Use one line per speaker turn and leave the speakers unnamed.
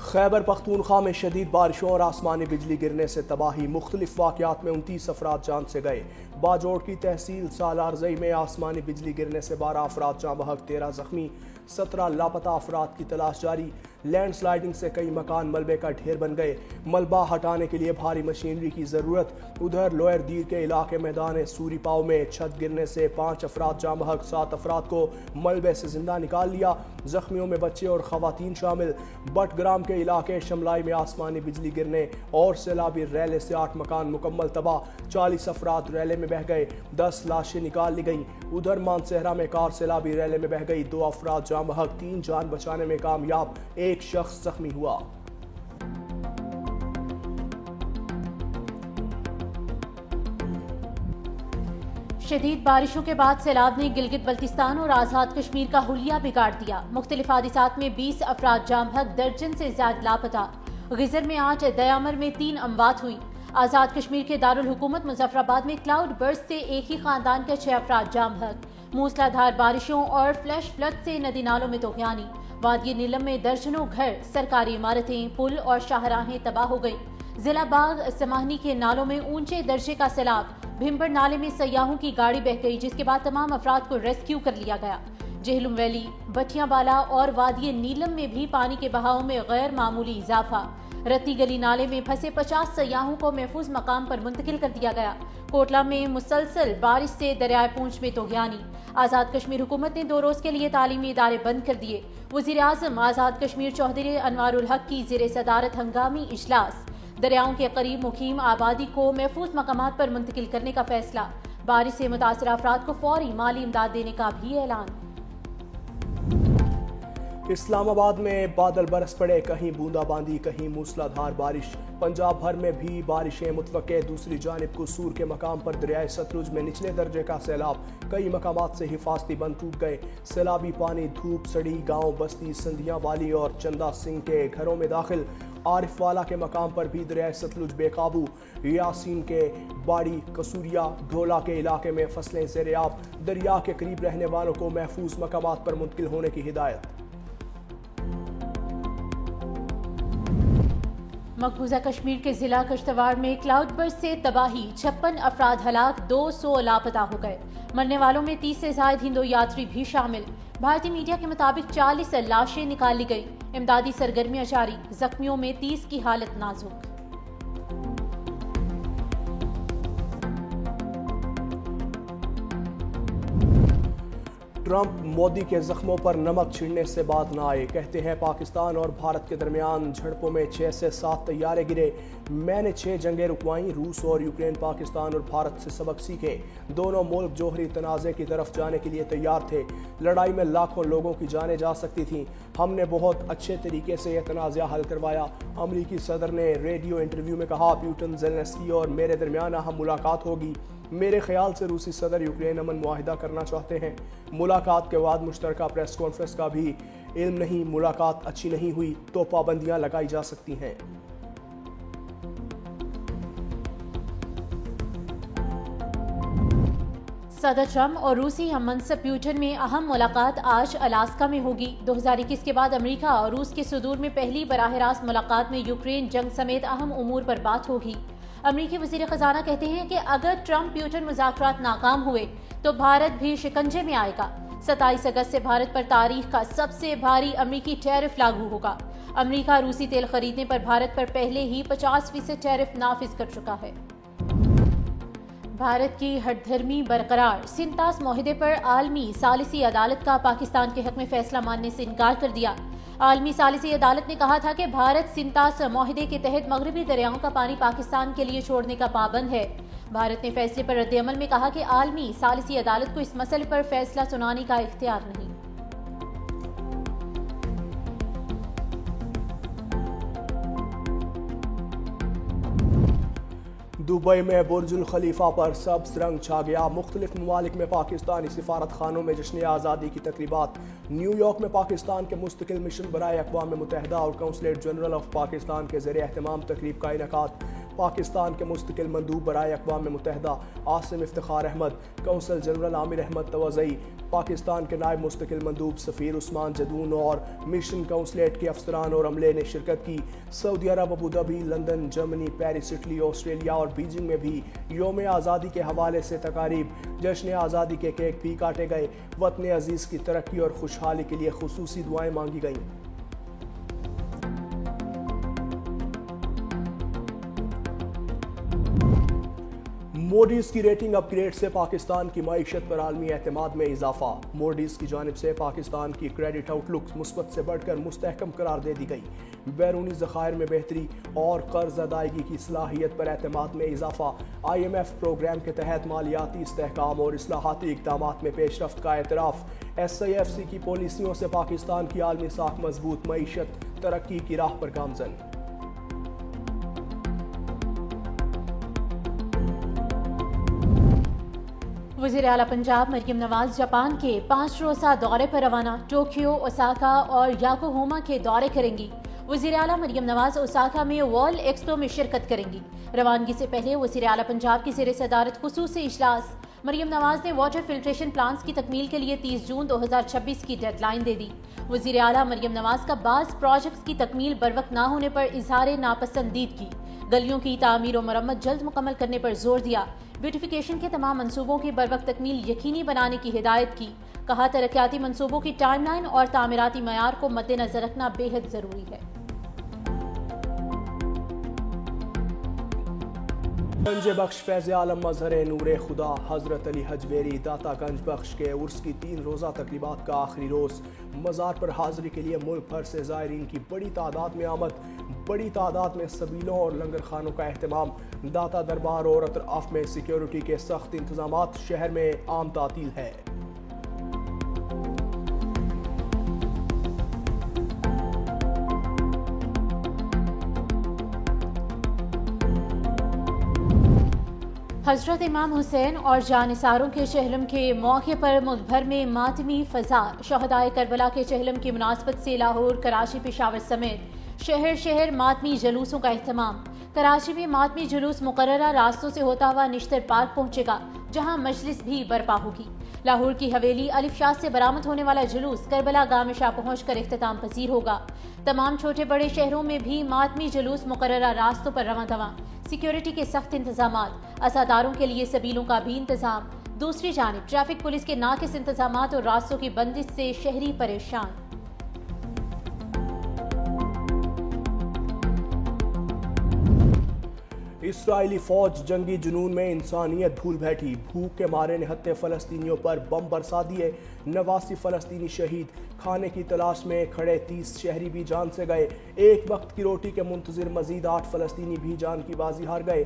خیبر پختونخوا میں شدید بارشوں اور آسمانی بجلی گرنے سے تباہی، مختلف واقعات میں 29 افراد جان سے گئے۔ باجوڑ کی تحصیل سالارزئی میں آسمانی بجلی گرنے سے 12 افراد جاں بحق، 13 زخمی، 17 لاپتہ افراد کی تلاش جاری۔ لینڈ سلائیڈنگ سے کئی مکان ملبے کا ڈھیر بن گئے، ملبہ ہٹانے کے لیے بھاری مشینری کی ضرورت۔ ادھر لوئر دیر کے علاقے میدان سوری پاؤ میں چھت گرنے سے 5 افراد جاں بحق، 7 افراد کو ملبے سے زندہ نکال لیا۔ زخمیوں میں بچے اور خواتین شامل۔ بٹ گرام کے علاقے شملائی میں آسمانی بجلی گرنے اور سیلابی ریلے سے 8 مکان مکمل تباہ، 40 افراد ریلے میں بہہ گئے، 10 لاشیں نکال لی گئیں۔ ادھر مانسہرہ میں کار سیلابی ریلے میں بہہ گئی، 2 افراد جاں بحق، 3 جان بچانے میں کامیاب، 1 شخص زخمی ہوا۔
شدید بارشوں کے بعد سیلاب نے گلگت بلتستان اور آزاد کشمیر کا حلیہ بگاڑ دیا۔ مختلف حادثات میں 20 افراد جاں بحق، درجن سے زائد لاپتہ۔ غزر میں 8، دیامر میں 3 اموات ہوئیں۔ آزاد کشمیر کے دارالحکومت مظفر آباد میں کلاؤڈ برسٹ سے ایک ہی خاندان کے 6 افراد جاں بحق۔ موسلادھار بارشوں اور فلیش فلڈ سے ندی نالوں میں طغیانی۔ وادی نیلم میں درجنوں گھر، سرکاری عمارتیں، پل اور شاہراہیں تباہ ہو گئیں۔ ضلع باغ سماہنی کے نالوں میں اونچے درجے کا سیلاب۔ بھمبر نالے میں سیاحوں کی گاڑی بہہ گئی، جس کے بعد تمام افراد کو ریسکیو کر لیا گیا۔ جہلم ویلی، بٹھیاں بالا اور وادی نیلم میں بھی پانی کے بہاؤ میں غیر معمولی اضافہ۔ رتی گلی نالے میں پھنسے 50 سیاحوں کو محفوظ مقام پر منتقل کر دیا گیا۔ کوٹلہ میں مسلسل بارش سے دریائے پونچھ میں طغیانی۔ آزاد کشمیر حکومت نے 2 روز کے لیے تعلیمی ادارے بند کر دیے۔ وزیر اعظم آزاد کشمیر چودھری انوار الحق کی زیر صدارت ہنگامی اجلاس۔ دریاؤں کے قریب مقیم آبادی کو محفوظ مقامات پر منتقل کرنے کا فیصلہ۔ بارش سے متاثرہ افراد کو فوری مالی امداد دینے کا بھی اعلان۔
اسلام آباد میں بادل برس پڑے، کہیں بوندا باندی، کہیں موسلادھار بارش۔ پنجاب بھر میں بھی بارشیں متوقع۔ دوسری جانب قصور کے مقام پر دریائے ستلج میں نچلے درجے کا سیلاب، کئی مقامات سے حفاظتی بند ٹوٹ گئے۔ سیلابی پانی دھوپ سڑی گاؤں بستی سندھیاں والی اور چندہ سنگھ کے گھروں میں داخل۔ عارف والا کے مقام پر بھی دریائے ستلج بے قابو۔ یاسین کے باڑی، قصوریا، ڈھولا کے علاقے میں فصلیں زیر آب۔ دریا کے قریب رہنے والوں کو محفوظ مقامات پر منتقل ہونے کی ہدایت۔
مقبوضہ کشمیر کے ضلع کشتواڑ میں کلاؤڈ برسٹ سے تباہی، 56 افراد ہلاک، 200 لاپتہ ہو گئے۔ مرنے والوں میں 30 سے زائد ہندو یاتری بھی شامل۔ بھارتی میڈیا کے مطابق 40 لاشیں نکال لی گئیں۔ امدادی سرگرمیاں جاری، زخمیوں میں 30 کی حالت نازک۔
ٹرمپ مودی کے زخموں پر نمک چھڑنے سے بات نہ آئے، کہتے ہیں پاکستان اور بھارت کے درمیان جھڑپوں میں 6 سے 7 طیارے گرے۔ میں نے 6 جنگیں رکوائیں۔ روس اور یوکرین پاکستان اور بھارت سے سبق سیکھے۔ دونوں ملک جوہری تنازع کی طرف جانے کے لیے تیار تھے۔ لڑائی میں لاکھوں لوگوں کی جانیں جا سکتی تھیں۔ ہم نے بہت اچھے طریقے سے یہ تنازع حل کروایا۔ امریکی صدر نے ریڈیو انٹرویو میں کہا، پیوٹن، زیلنسکی اور میرے درمیان اہم ملاقات ہوگی۔ میرے خیال سے روسی صدر یوکرین امن معاہدہ کرنا چاہتے ہیں۔ ملاقات کے بعد مشترکہ پریس کانفرنس کا بھی علم نہیں، ملاقات اچھی نہیں ہوئی تو پابندیاں لگائی جا سکتی ہیں۔
صدر ٹرمپ اور روسی ہم منصب پیوٹن میں اہم ملاقات آج الاسکا میں ہوگی۔ 2021 کے بعد امریکہ اور روس کے صدور میں پہلی براہ راست ملاقات میں یوکرین جنگ سمیت اہم امور پر بات ہوگی۔ امریکی وزیر خزانہ کہتے ہیں کہ اگر ٹرمپ پیوٹن مذاکرات ناکام ہوئے تو بھارت بھی شکنجے میں آئے گا۔ 27 اگست سے بھارت پر تاریخ کا سب سے بھاری امریکی ٹیرف لاگو ہوگا۔ امریکہ روسی تیل خریدنے پر بھارت پر پہلے ہی 50% ٹیرف نافذ کر چکا ہے۔ بھارت کی ہٹ دھرمی برقرار، سنتاس معاہدے پر عالمی ثالثی عدالت کا پاکستان کے حق میں فیصلہ ماننے سے انکار کر دیا۔ عالمی ثالثی عدالت نے کہا تھا کہ بھارت سنتاس معاہدے کے تحت مغربی دریاؤں کا پانی پاکستان کے لیے چھوڑنے کا پابند ہے۔ بھارت نے فیصلے پر رد عمل میں کہا کہ عالمی ثالثی عدالت کو اس مسئلے پر فیصلہ سنانے کا اختیار نہیں۔
دبئی میں برج الخلیفہ پر سبز رنگ چھا گیا۔ مختلف ممالک میں پاکستانی سفارت خانوں میں جشن آزادی کی تقریبات۔ نیو یارک میں پاکستان کے مستقل مشن برائے اقوام متحدہ اور قونصلیٹ جنرل آف پاکستان کے زیر اہتمام تقریب کا انعقاد۔ پاکستان کے مستقل مندوب برائے اقوام متحدہ عاصم افتخار احمد، قونصل جنرل عامر احمد توزئی، پاکستان کے نائب مستقل مندوب سفیر عثمان جدون اور مشن کونسلیٹ کے افسران اور عملے نے شرکت کی۔ سعودی عرب، Abu Dhabi, London, Germany, Paris, Italy, Australia اور بیجنگ میں بھی یوم آزادی کے حوالے سے تقاریب، جشن آزادی کے کیک بھی کاٹے گئے۔ وطن عزیز کی ترقی اور خوشحالی کے لیے خصوصی دعائیں مانگی گئیں۔ موڈیز کی ریٹنگ اپ گریڈ سے پاکستان کی معیشت پر عالمی اعتماد میں اضافہ۔ موڈیز کی جانب سے پاکستان کی کریڈٹ آؤٹ لک مثبت سے بڑھ کر مستحکم قرار دے دی گئی۔ بیرونی ذخائر میں بہتری اور قرض ادائیگی کی صلاحیت پر اعتماد میں اضافہ۔ IMF پروگرام کے تحت مالیاتی استحکام اور اصلاحاتی اقدامات میں پیش رفت کا اعتراف۔ SIFC کی پالیسیوں سے پاکستان کی عالمی ساکھ مضبوط، معیشت ترقی کی راہ پر گامزن۔
وزیر اعلیٰ پنجاب مریم نواز جاپان کے 5 روزہ دورے پر روانہ، ٹوکیو، اوساکا اور یاکوہاما کے دورے کریں گی۔ وزیر اعلیٰ مریم نواز اوساکا میں ورلڈ ایکسپو میں شرکت کریں گی۔ روانگی سے پہلے وزیر اعلیٰ پنجاب کی زیر صدارت خصوصی اجلاس۔ مریم نواز نے واٹر فلٹریشن پلانٹس کی تکمیل کے لیے 30 جون 2026 کی ڈیڈ لائن دے دی۔ وزیر اعلیٰ مریم نواز کا بعض پروجیکٹس کی تکمیل بروقت نہ ہونے پر اظہار ناپسندیدگی، گلیوں کی تعمیر و مرمت جلد مکمل کرنے پر زور دیا۔ بیوٹیفیکیشن کے تمام منصوبوں کی بروقت تکمیل یقینی بنانے کی ہدایت کی۔ کہا ترقیاتی منصوبوں کی ٹائم لائن اور تعمیراتی معیار کو مد نظر رکھنا بے حد ضروری ہے۔
گنج بخش فیض عالم مظہر نور خدا حضرت علی حجویری داتا گنج بخش کے عرس کی 3 روزہ تقریبات کا آخری روز۔ مزار پر حاضری کے لیے ملک بھر سے زائرین کی بڑی تعداد میں آمد، بڑی تعداد میں سبیلوں اور لنگر خانوں کا اہتمام۔ داتا دربار اور اطراف میں سیکیورٹی کے سخت انتظامات، شہر میں عام تعطیل ہے۔
حضرت امام حسین اور جانثاروں کے چہلم کے موقع پر ملک بھر میں ماتمی فضا۔ شہدائے کربلا کے چہلم کی مناسبت سے لاہور، کراچی، پشاور سمیت شہر شہر ماتمی جلوسوں کا اہتمام۔ کراچی میں ماتمی جلوس مقررہ راستوں سے ہوتا ہوا نشتر پارک پہنچے گا، جہاں مجلس بھی برپا ہوگی۔ لاہور کی حویلی الف شاہ سے برآمد ہونے والا جلوس کربلا گاہ میں شاہ پہنچ کر اختتام پذیر ہوگا۔ تمام چھوٹے بڑے شہروں میں بھی ماتمی جلوس مقررہ راستوں پر رواں دواں، سیکیورٹی کے سخت انتظامات، عزاداروں کے لیے سبیلوں کا بھی انتظام۔ دوسری جانب ٹریفک پولیس کے ناقص انتظامات اور راستوں کی بندش سے شہری پریشان۔
اسرائیلی فوج جنگی جنون میں انسانیت بھول بیٹھی، بھوک کے مارے نہتے فلسطینیوں پر بم برسا دیے، 89 فلسطینی شہید، کھانے کی تلاش میں کھڑے 30 شہری بھی جان سے گئے، ایک وقت کی روٹی کے منتظر مزید 8 فلسطینی بھی جان کی بازی ہار گئے۔